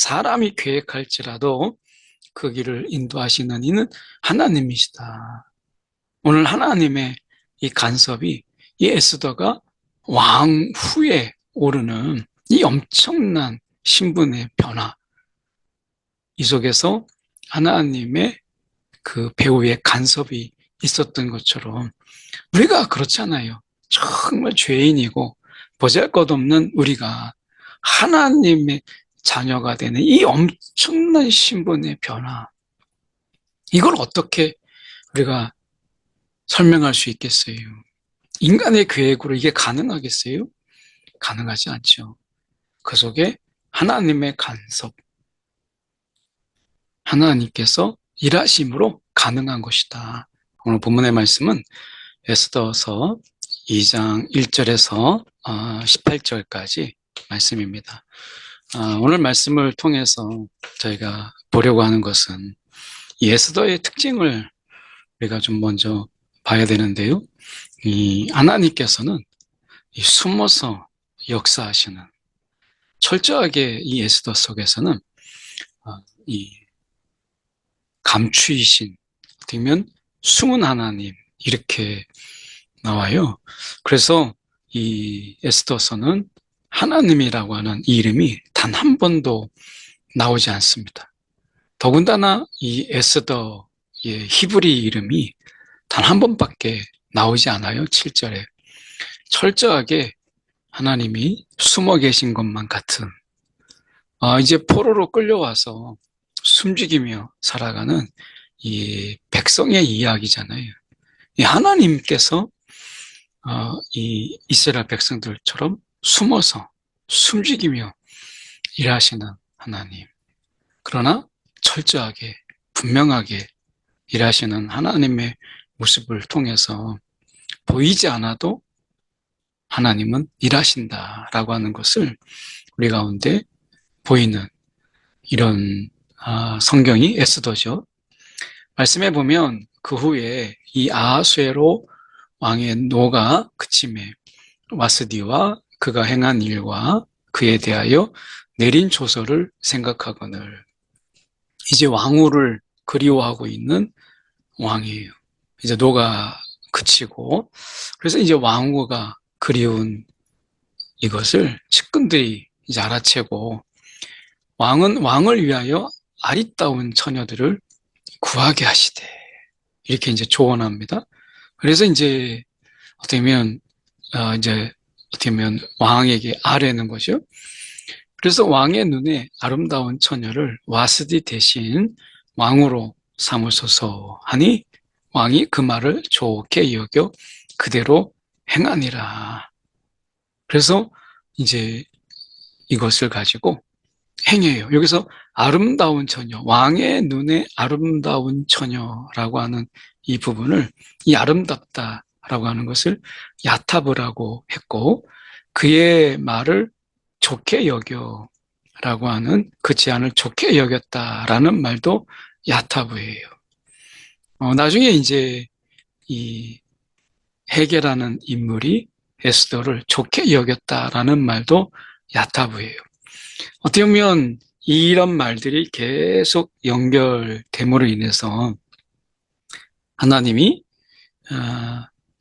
사람이 계획할지라도 그 길을 인도하시는 이는 하나님이시다. 오늘 하나님의 이 간섭이 이 에스더가 왕 후에 오르는 이 엄청난 신분의 변화, 이 속에서 하나님의 그 배후의 간섭이 있었던 것처럼 우리가 그렇잖아요. 정말 죄인이고 보잘것없는 우리가 하나님의 자녀가 되는 이 엄청난 신분의 변화, 이걸 어떻게 우리가 설명할 수 있겠어요? 인간의 계획으로 이게 가능하겠어요? 가능하지 않죠. 그 속에 하나님의 간섭, 하나님께서 일하심으로 가능한 것이다. 오늘 본문의 말씀은 에스더서 2장 1절에서 18절까지 말씀입니다. 오늘 말씀을 통해서 저희가 보려고 하는 것은 이 에스더의 특징을 우리가 좀 먼저 봐야 되는데요. 이 하나님께서는 이 숨어서 역사하시는, 철저하게 이 에스더 속에서는 이 감추이신, 어떻게 숨은 하나님, 이렇게 나와요. 그래서 이 에스더서는 하나님이라고 하는 이 이름이 단 한 번도 나오지 않습니다. 더군다나 이 에스더의 히브리 이름이 단 한 번밖에 나오지 않아요. 7절에. 철저하게 하나님이 숨어 계신 것만 같은, 이제 포로로 끌려와서 숨죽이며 살아가는 이 백성의 이야기잖아요. 이 하나님께서 이 이스라엘 백성들처럼 숨어서 숨죽이며 일하시는 하나님. 그러나 철저하게 분명하게 일하시는 하나님의 모습을 통해서 보이지 않아도 하나님은 일하신다라고 하는 것을 우리 가운데 보이는 이런 성경이 에스더죠. 말씀해 보면 그 후에 이 아하수에로 왕의 노가 그침에 와스디와 그가 행한 일과 그에 대하여 내린 조서를 생각하거늘. 이제 왕후를 그리워하고 있는 왕이에요. 이제 노가 그치고, 그래서 이제 왕후가 그리운 이것을 측근들이 이제 알아채고, 왕을 위하여 아리따운 처녀들을 구하게 하시되, 이렇게 이제 조언합니다. 그래서 이제 어떻게 보면 왕에게 아뢰는 거죠. 그래서 왕의 눈에 아름다운 처녀를 와스디 대신 왕으로 삼으소서 하니 왕이 그 말을 좋게 여겨 그대로 행하니라. 그래서 이제 이것을 가지고 행해요. 여기서 아름다운 처녀, 왕의 눈에 아름다운 처녀라고 하는 이 부분을, 이 아름답다라고 하는 것을 야타브라고 했고, 그의 말을 좋게 여겨라고 하는 그 제안을 좋게 여겼다라는 말도 야타브예요. 나중에 이제 이 헤게라는 인물이 에스더를 좋게 여겼다라는 말도 야타브예요. 어떻게 보면 이런 말들이 계속 연결됨으로 인해서 하나님이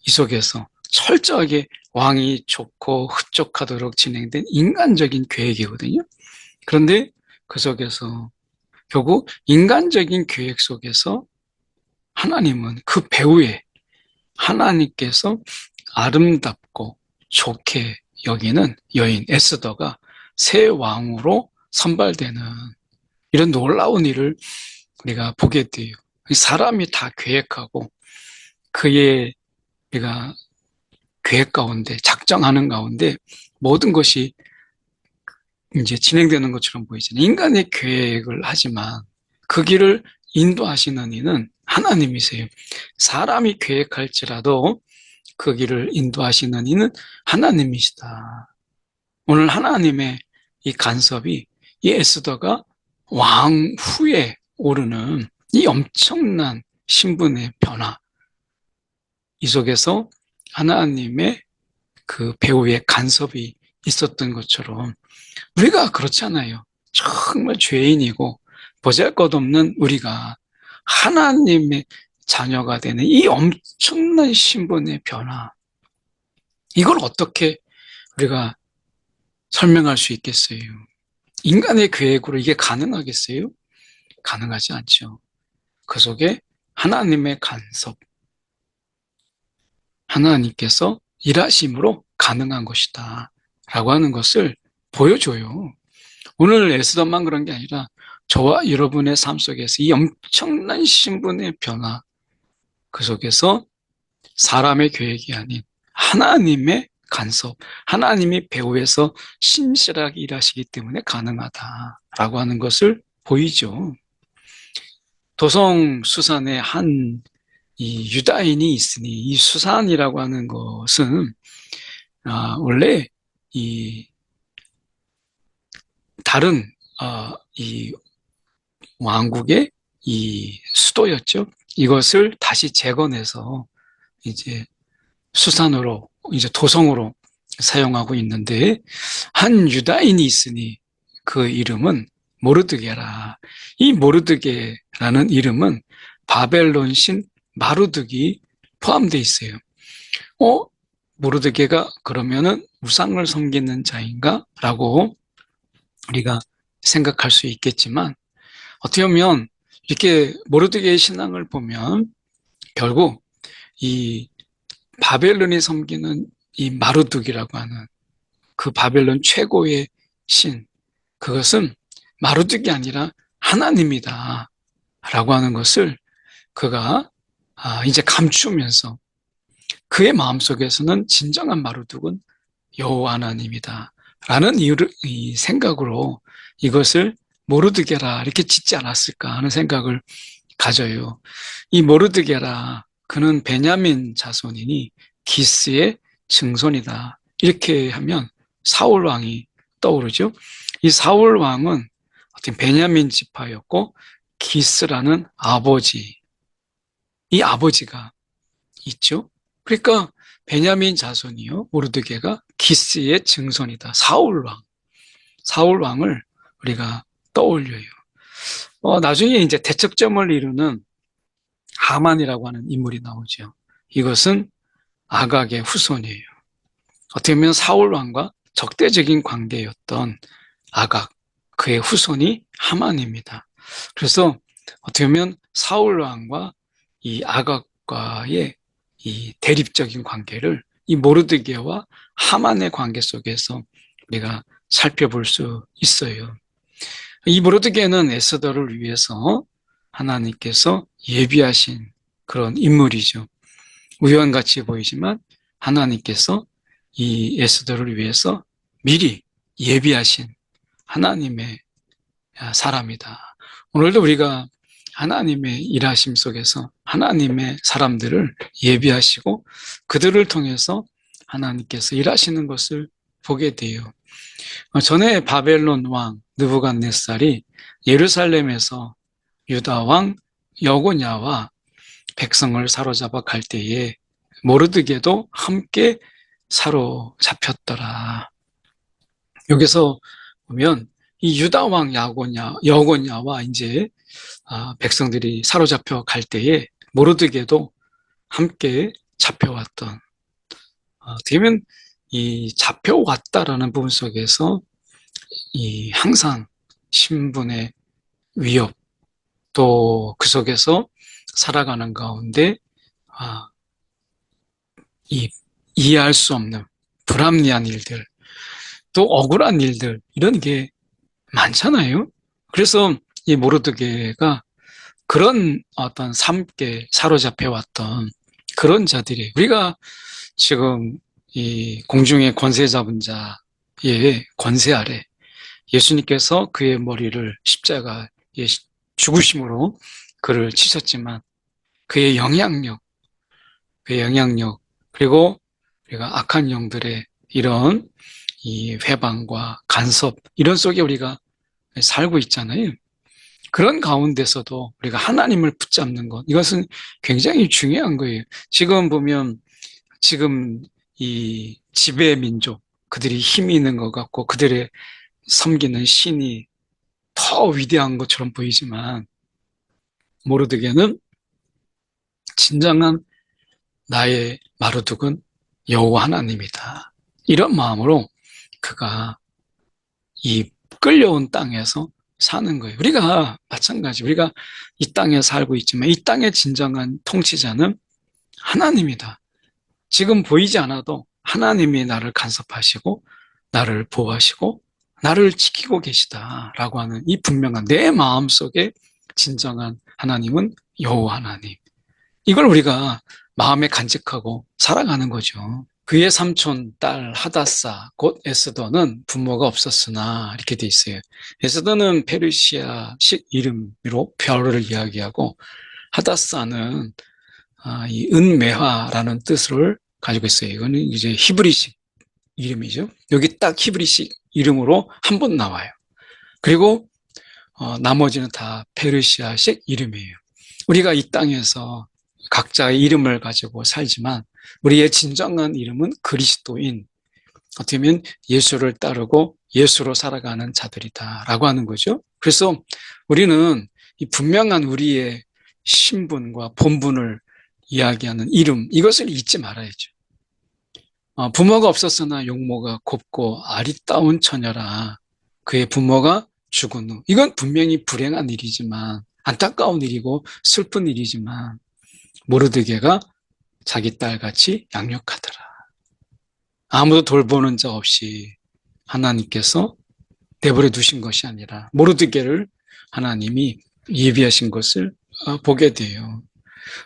이 속에서 철저하게 왕이 좋고 흡족하도록 진행된 인간적인 계획이거든요. 그런데 그 속에서 결국 인간적인 계획 속에서 하나님은 그 배후에 하나님께서 아름답고 좋게 여기는 여인 에스더가 새 왕으로 선발되는 이런 놀라운 일을 우리가 보게 돼요. 사람이 다 계획하고 그의 우리가 계획 가운데, 작정하는 가운데 모든 것이 이제 진행되는 것처럼 보이잖아요. 인간의 계획을 하지만 그 길을 인도하시는 이는 하나님이세요. 사람이 계획할지라도 그 길을 인도하시는 이는 하나님이시다. 오늘 하나님의 이 간섭이 이 에스더가 왕 후에 오르는 이 엄청난 신분의 변화, 이 속에서 하나님의 그 배후의 간섭이 있었던 것처럼 우리가 그렇잖아요. 정말 죄인이고 보잘것없는 우리가 하나님의 자녀가 되는 이 엄청난 신분의 변화, 이걸 어떻게 우리가 설명할 수 있겠어요? 인간의 계획으로 이게 가능하겠어요? 가능하지 않죠. 그 속에 하나님의 간섭, 하나님께서 일하심으로 가능한 것이다 라고 하는 것을 보여줘요. 오늘 에스더만 그런 게 아니라 저와 여러분의 삶 속에서 이 엄청난 신분의 변화, 그 속에서 사람의 계획이 아닌 하나님의 간섭, 하나님이 배후에서 신실하게 일하시기 때문에 가능하다라고 하는 것을 보이죠. 도성 수산에 한 이 유다인이 있으니, 이 수산이라고 하는 것은 원래 이 다른 이 왕국의 이 수도였죠. 이것을 다시 재건해서 이제 수산으로, 이제 도성으로 사용하고 있는데, 한 유다인이 있으니 그 이름은 모르드게라. 이 모르드게라는 이름은 바벨론 신 마루드기 포함되어 있어요. 모르드게가 그러면은 우상을 섬기는 자인가? 라고 우리가 생각할 수 있겠지만, 어떻게 보면 이렇게 모르드게의 신앙을 보면 결국 이 바벨론이 섬기는 이 마루둑이라고 하는 그 바벨론 최고의 신, 그것은 마루둑이 아니라 하나님이다 라고 하는 것을 그가 이제 감추면서 그의 마음속에서는 진정한 마루둑은 여호와 하나님이다 라는 이 생각으로 이것을 모르드게라 이렇게 짓지 않았을까 하는 생각을 가져요. 이 모르드게라, 그는 베냐민 자손이니 기스의 증손이다. 이렇게 하면 사울 왕이 떠오르죠. 이 사울 왕은 어떤 베냐민 지파였고 기스라는 아버지, 이 아버지가 있죠. 그러니까 베냐민 자손이요, 모르드게가 기스의 증손이다. 사울 왕, 사울 왕을 우리가 떠올려요. 나중에 이제 대척점을 이루는 하만이라고 하는 인물이 나오죠. 이것은 아각의 후손이에요. 어떻게 보면 사울 왕과 적대적인 관계였던 아각, 그의 후손이 하만입니다. 그래서 어떻게 보면 사울 왕과 이 아각과의 이 대립적인 관계를 이 모르드게와 하만의 관계 속에서 우리가 살펴볼 수 있어요. 이 모르드게는 에스더를 위해서 하나님께서 예비하신 그런 인물이죠. 우연같이 보이지만 하나님께서 이 에스더를 위해서 미리 예비하신 하나님의 사람이다. 오늘도 우리가 하나님의 일하심 속에서 하나님의 사람들을 예비하시고 그들을 통해서 하나님께서 일하시는 것을 보게 돼요. 전에 바벨론 왕 느부갓네살이 예루살렘에서 유다 왕 여고냐와 백성을 사로잡아 갈 때에 모르드게도 함께 사로잡혔더라. 여기서 보면 이 유다 왕 여고냐와 이제 백성들이 사로잡혀 갈 때에 모르드게도 함께 잡혀왔던, 어떻게 보면 이 잡혀왔다라는 부분 속에서 이 항상 신분의 위협, 또 그 속에서 살아가는 가운데 이해할 수 없는 불합리한 일들, 또 억울한 일들, 이런 게 많잖아요. 그래서 이 모르드게가 그런 어떤 삶께 사로잡혀왔던 그런 자들이, 우리가 지금 이 공중의 권세 잡은 자의 권세 아래 예수님께서 그의 머리를 십자가에 죽으심으로 그를 치셨지만 그의 영향력, 그리고 우리가 악한 영들의 이런 이 회방과 간섭, 이런 속에 우리가 살고 있잖아요. 그런 가운데서도 우리가 하나님을 붙잡는 것, 이것은 굉장히 중요한 거예요. 지금 보면 지금 이 지배 민족, 그들이 힘이 있는 것 같고 그들의 섬기는 신이 더 위대한 것처럼 보이지만 모르드게는 진정한 나의 마르둑은 여호와 하나님이다. 이런 마음으로 그가 이 끌려온 땅에서 사는 거예요. 우리가 마찬가지, 우리가 이 땅에 살고 있지만 이 땅의 진정한 통치자는 하나님이다. 지금 보이지 않아도 하나님이 나를 간섭하시고 나를 보호하시고 나를 지키고 계시다라고 하는 이 분명한 내 마음속에 진정한 하나님은 여호와 하나님. 이걸 우리가 마음에 간직하고 살아가는 거죠. 그의 삼촌 딸 하다사 곧 에스더는 부모가 없었으나 이렇게 돼 있어요. 에스더는 페르시아식 이름으로 별을 이야기하고 하다사는 이 은매화라는 뜻을 가지고 있어요. 이거는 이제 히브리식 이름이죠. 여기 딱 히브리식 이름으로 한 번 나와요. 그리고 나머지는 다 페르시아식 이름이에요. 우리가 이 땅에서 각자의 이름을 가지고 살지만 우리의 진정한 이름은 그리스도인, 어떻게 보면 예수를 따르고 예수로 살아가는 자들이다라고 하는 거죠. 그래서 우리는 이 분명한 우리의 신분과 본분을 이야기하는 이름, 이것을 잊지 말아야죠. 부모가 없었으나 용모가 곱고 아리따운 처녀라. 그의 부모가 죽은 후. 이건 분명히 불행한 일이지만, 안타까운 일이고 슬픈 일이지만 모르드게가 자기 딸같이 양육하더라. 아무도 돌보는 자 없이 하나님께서 내버려 두신 것이 아니라 모르드게를 하나님이 예비하신 것을 보게 돼요.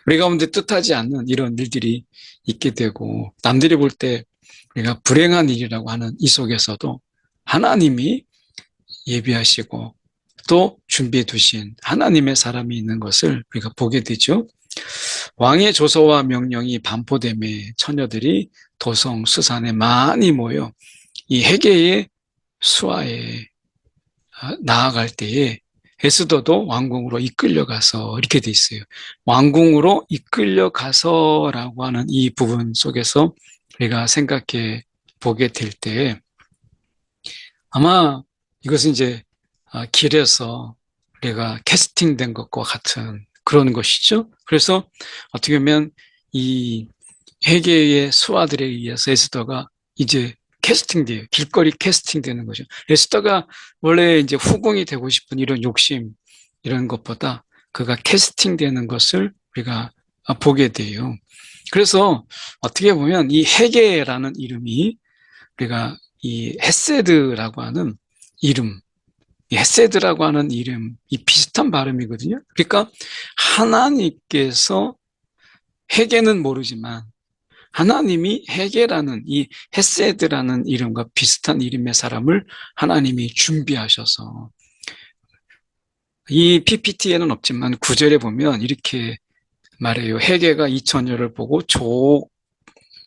우리 가운데 뜻하지 않는 이런 일들이 있게 되고 남들이 볼 때 우리가 불행한 일이라고 하는 이 속에서도 하나님이 예비하시고 또 준비해 두신 하나님의 사람이 있는 것을 우리가 보게 되죠. 왕의 조서와 명령이 반포됨에 처녀들이 도성 수산에 많이 모여 이 해계의 수하에 나아갈 때에 에스더도 왕궁으로 이끌려가서 이렇게 돼 있어요. 왕궁으로 이끌려가서라고 하는 이 부분 속에서 우리가 생각해 보게 될 때 아마 이것은 이제 길에서 우리가 캐스팅된 것과 같은 그런 것이죠. 그래서 어떻게 보면 이 해계의 수하들에 의해서 에스더가 이제 캐스팅돼요. 길거리 캐스팅되는 거죠. 에스더가 원래 이제 후궁이 되고 싶은 이런 욕심, 이런 것보다 그가 캐스팅되는 것을 우리가 보게 돼요. 그래서 어떻게 보면 이 해계라는 이름이 우리가 이 헤세드라고 하는 이름, 이 헤세드라고 하는 이름, 이 비슷한 발음이거든요. 그러니까 하나님께서 해계는 모르지만 하나님이 해계라는 이 헤세드라는 이름과 비슷한 이름의 사람을 하나님이 준비하셔서 이 PPT에는 없지만 9절에 보면 이렇게 말해요. 해계가 이 처녀를 보고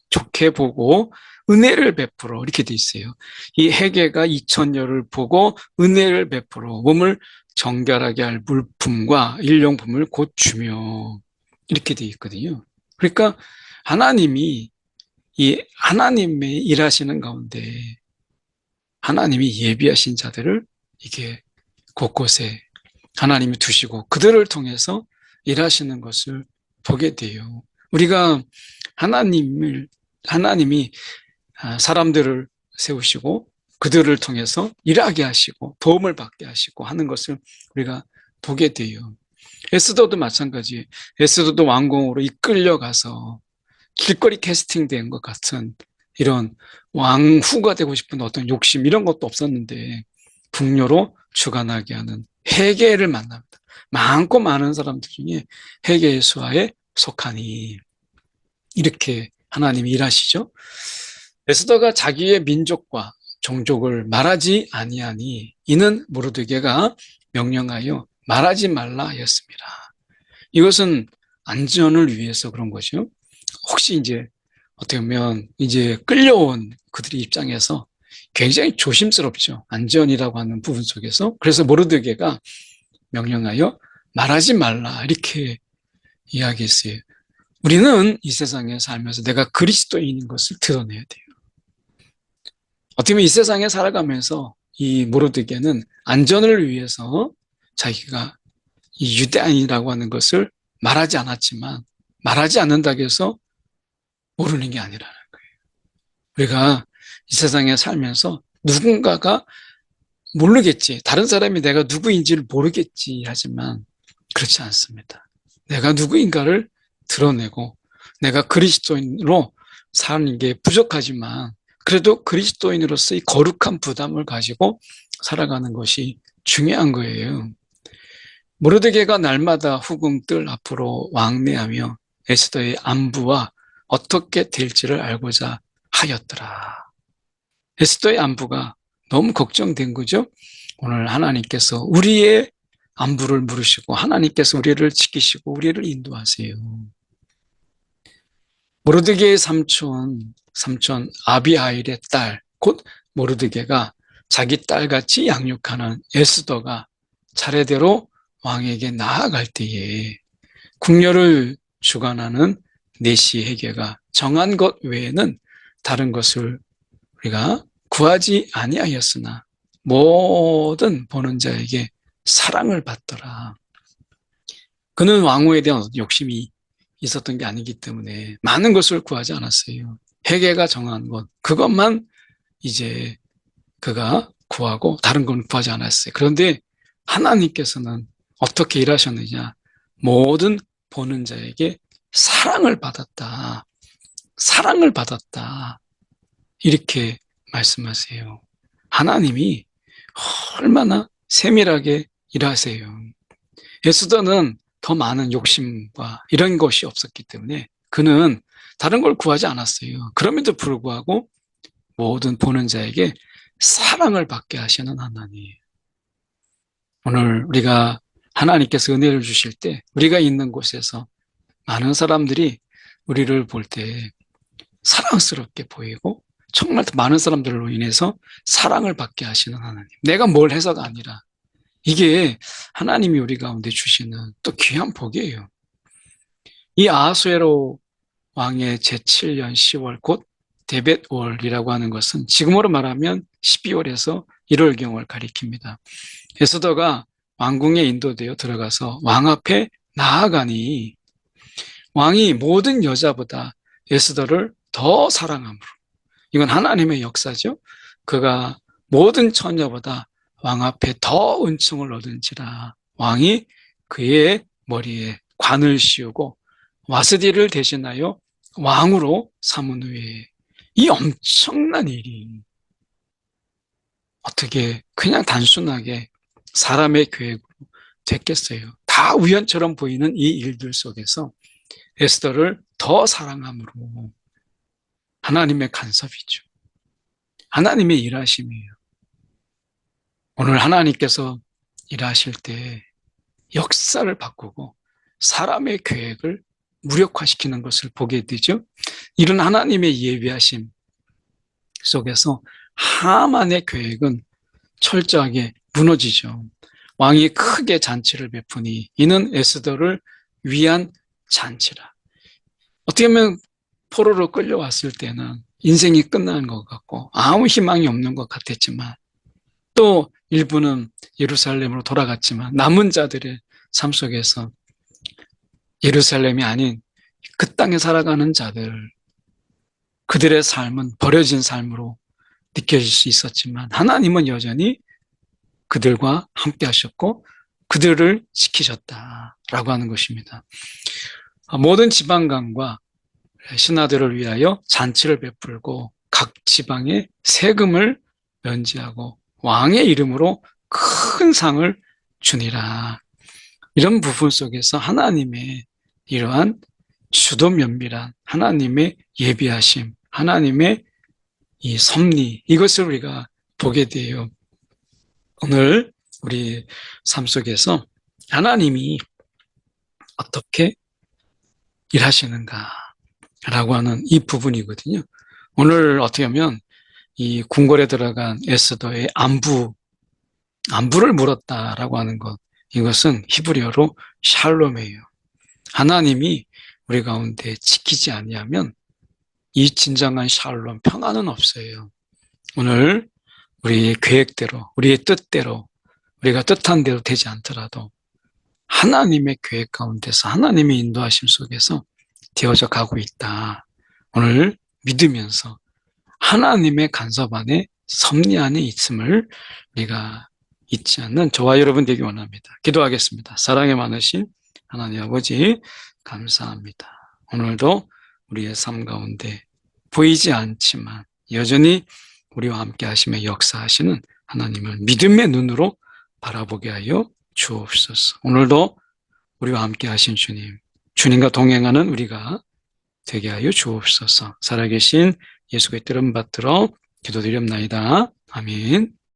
좋게 보고 은혜를 베풀어 이렇게 돼 있어요. 이 해계가 이 처녀를 보고 은혜를 베풀어 몸을 정결하게 할 물품과 일용품을 곧 주며 이렇게 돼 있거든요. 그러니까 하나님이 이 하나님의 일하시는 가운데 하나님이 예비하신 자들을 이게 곳곳에 하나님이 두시고 그들을 통해서 일하시는 것을 보게 돼요. 우리가 하나님이 사람들을 세우시고 그들을 통해서 일하게 하시고 도움을 받게 하시고 하는 것을 우리가 보게 돼요. 에스더도 마찬가지예요. 에스더도 왕궁으로 이끌려가서 길거리 캐스팅된 것 같은 이런 왕후가 되고 싶은 어떤 욕심 이런 것도 없었는데 궁녀로 주관하게 하는 해계를 만납니다. 많고 많은 사람들 중에 해계의 수하에 속하니 이렇게 하나님이 일하시죠. 에스더가 자기의 민족과 종족을 말하지 아니하니 이는 모르드게가 명령하여 말하지 말라 하였습니다. 이것은 안전을 위해서 그런 거죠. 혹시 이제 어떻게 보면 이제 끌려온 그들의 입장에서 굉장히 조심스럽죠. 안전이라고 하는 부분 속에서. 그래서 모르드게가 명령하여 말하지 말라 이렇게 이야기했어요. 우리는 이 세상에 살면서 내가 그리스도인인 것을 드러내야 돼요. 어떻게 보면 이 세상에 살아가면서 이 모르드게는 안전을 위해서 자기가 이 유대인이라고 하는 것을 말하지 않았지만 말하지 않는다고 해서 모르는 게 아니라는 거예요. 우리가 이 세상에 살면서 누군가가 모르겠지. 다른 사람이 내가 누구인지를 모르겠지. 하지만 그렇지 않습니다. 내가 누구인가를 드러내고 내가 그리스도인으로 사는 게 부족하지만 그래도 그리스도인으로서의 거룩한 부담을 가지고 살아가는 것이 중요한 거예요. 모르드게가 날마다 후궁들 앞으로 왕래하며 에스더의 안부와 어떻게 될지를 알고자 하였더라. 에스더의 안부가 너무 걱정된 거죠. 오늘 하나님께서 우리의 안부를 물으시고 하나님께서 우리를 지키시고 우리를 인도하세요. 모르드게의 삼촌 아비하일의 딸, 곧 모르드게가 자기 딸같이 양육하는 에스더가 차례대로 왕에게 나아갈 때에 궁녀를 주관하는 내시 헤게가 정한 것 외에는 다른 것을 우리가 구하지 아니하였으나 모든 보는 자에게 사랑을 받더라. 그는 왕후에 대한 욕심이 있었던 게 아니기 때문에 많은 것을 구하지 않았어요. 헤게가 정한 것, 그것만 이제 그가 구하고 다른 건 구하지 않았어요. 그런데 하나님께서는 어떻게 일하셨느냐? 모든 보는 자에게 사랑을 받았다. 사랑을 받았다. 이렇게 말씀하세요. 하나님이 얼마나 세밀하게 일하세요. 에스더는 더 많은 욕심과 이런 것이 없었기 때문에 그는 다른 걸 구하지 않았어요. 그럼에도 불구하고 모든 보는 자에게 사랑을 받게 하시는 하나님. 오늘 우리가 하나님께서 은혜를 주실 때 우리가 있는 곳에서 많은 사람들이 우리를 볼 때 사랑스럽게 보이고 정말 많은 사람들로 인해서 사랑을 받게 하시는 하나님. 내가 뭘 해서가 아니라 이게 하나님이 우리 가운데 주시는 또 귀한 복이에요. 이 아하수에로 왕의 제7년 10월 곧 데벳월이라고 하는 것은 지금으로 말하면 12월에서 1월경을 가리킵니다. 에스더가 왕궁에 인도되어 들어가서 왕 앞에 나아가니 왕이 모든 여자보다 에스더를 더 사랑함으로, 이건 하나님의 역사죠. 그가 모든 처녀보다 왕 앞에 더 은총을 얻은지라 왕이 그의 머리에 관을 씌우고 와스디를 대신하여 왕으로 삼은 후에 이 엄청난 일이 어떻게 그냥 단순하게 사람의 계획으로 됐겠어요. 다 우연처럼 보이는 이 일들 속에서 에스더를 더 사랑함으로 하나님의 간섭이죠. 하나님의 일하심이에요. 오늘 하나님께서 일하실 때 역사를 바꾸고 사람의 계획을 무력화시키는 것을 보게 되죠. 이런 하나님의 예비하심 속에서 하만의 계획은 철저하게 무너지죠. 왕이 크게 잔치를 베푸니 이는 에스더를 위한 잔치라. 어떻게 보면 포로로 끌려왔을 때는 인생이 끝나는 것 같고 아무 희망이 없는 것 같았지만 또 일부는 예루살렘으로 돌아갔지만 남은 자들의 삶 속에서 예루살렘이 아닌 그 땅에 살아가는 자들, 그들의 삶은 버려진 삶으로 느껴질 수 있었지만 하나님은 여전히 그들과 함께 하셨고 그들을 지키셨다라고 하는 것입니다. 모든 지방간과 신하들을 위하여 잔치를 베풀고 각 지방에 세금을 면제하고 왕의 이름으로 큰 상을 주니라. 이런 부분 속에서 하나님의 이러한 주도 면밀한 하나님의 예비하심, 하나님의 이 섭리, 이것을 우리가 보게 돼요. 오늘 우리 삶 속에서 하나님이 어떻게 일하시는가라고 하는 이 부분이거든요. 오늘 어떻게 하면 이 궁궐에 들어간 에스더의 안부를 물었다라고 하는 것, 이것은 히브리어로 샬롬이에요. 하나님이 우리 가운데 지키지 아니하면 이 진정한 샬롬, 평안은 없어요. 오늘 우리의 계획대로, 우리의 뜻대로, 우리가 뜻한 대로 되지 않더라도 하나님의 계획 가운데서 하나님의 인도하심 속에서 되어져 가고 있다. 오늘 믿으면서 하나님의 간섭 안에 섭리 안에 있음을 우리가 잊지 않는 저와 여러분 되기 원합니다. 기도하겠습니다. 사랑에 많으신 하나님 아버지 감사합니다. 오늘도 우리의 삶 가운데 보이지 않지만 여전히 우리와 함께 하시며 역사하시는 하나님을 믿음의 눈으로 바라보게 하여 주옵소서. 오늘도 우리와 함께 하신 주님, 주님과 동행하는 우리가 되게 하여 주옵소서. 살아계신 예수의 이름 받들어 기도드립나이다. 아멘.